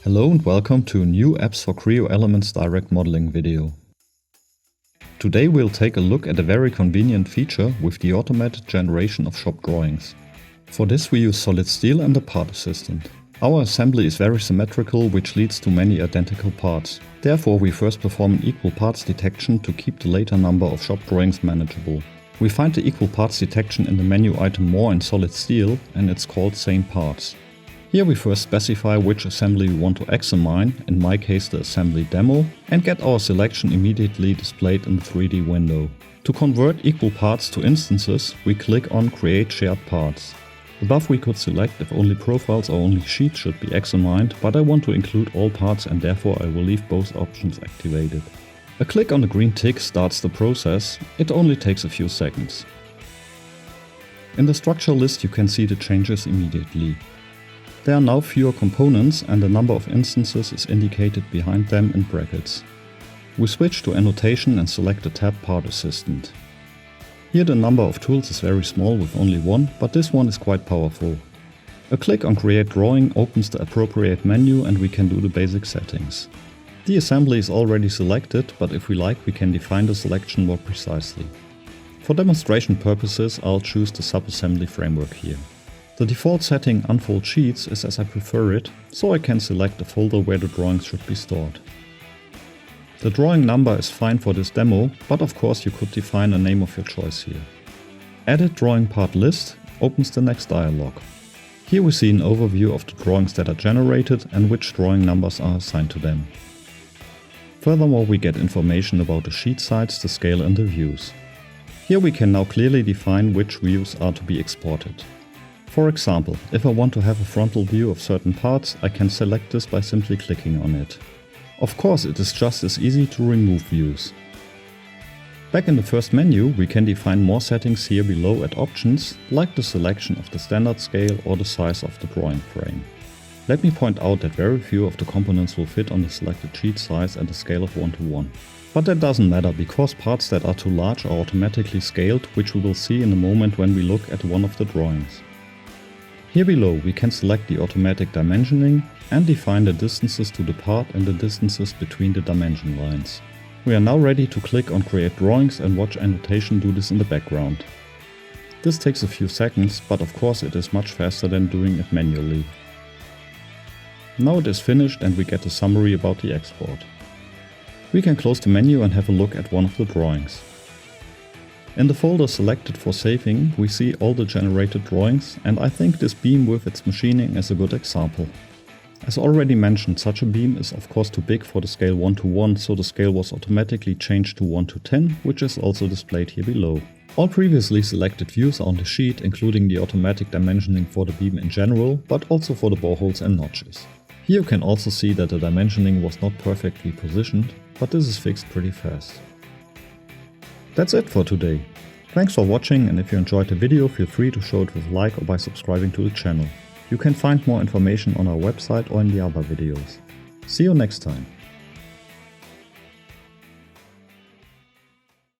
Hello and welcome to a new Apps for Creo Elements Direct Modeling video. Today we'll take a look at a very convenient feature with the automated generation of shop drawings. For this we use Solid Steel and the Part Assistant. Our assembly is very symmetrical, which leads to many identical parts. Therefore we first perform an equal parts detection to keep the later number of shop drawings manageable. We find the equal parts detection in the menu item More in Solid Steel, and it's called Same Parts. Here we first specify which assembly we want to examine, in my case the assembly demo, and get our selection immediately displayed in the 3D window. To convert equal parts to instances, we click on Create Shared Parts. Above we could select if only profiles or only sheets should be examined, but I want to include all parts and therefore I will leave both options activated. A click on the green tick starts the process. It only takes a few seconds. In the structure list you can see the changes immediately. There are now fewer components and the number of instances is indicated behind them in brackets. We switch to annotation and select the tab Part Assistant. Here the number of tools is very small with only one, but this one is quite powerful. A click on Create Drawing opens the appropriate menu and we can do the basic settings. The assembly is already selected, but if we like we can define the selection more precisely. For demonstration purposes I'll choose the subassembly framework here. The default setting Unfold Sheets is as I prefer it, so I can select the folder where the drawings should be stored. The drawing number is fine for this demo, but of course you could define a name of your choice here. Edit Drawing Part List opens the next dialog. Here we see an overview of the drawings that are generated and which drawing numbers are assigned to them. Furthermore, we get information about the sheet size, the scale and the views. Here we can now clearly define which views are to be exported. For example, if I want to have a frontal view of certain parts, I can select this by simply clicking on it. Of course, it is just as easy to remove views. Back in the first menu, we can define more settings here below at Options, like the selection of the standard scale or the size of the drawing frame. Let me point out that very few of the components will fit on the selected sheet size at a scale of 1:1. But that doesn't matter, because parts that are too large are automatically scaled, which we will see in a moment when we look at one of the drawings. Here below we can select the automatic dimensioning and define the distances to the part and the distances between the dimension lines. We are now ready to click on Create Drawings and watch annotation do this in the background. This takes a few seconds, but of course it is much faster than doing it manually. Now it is finished and we get a summary about the export. We can close the menu and have a look at one of the drawings. In the folder selected for saving, we see all the generated drawings, and I think this beam with its machining is a good example. As already mentioned, such a beam is of course too big for the scale 1:1, so the scale was automatically changed to 1:10, which is also displayed here below. All previously selected views are on the sheet, including the automatic dimensioning for the beam in general, but also for the boreholes and notches. Here you can also see that the dimensioning was not perfectly positioned, but this is fixed pretty fast. That's it for today. Thanks for watching, and if you enjoyed the video, feel free to show it with a like or by subscribing to the channel. You can find more information on our website or in the other videos. See you next time.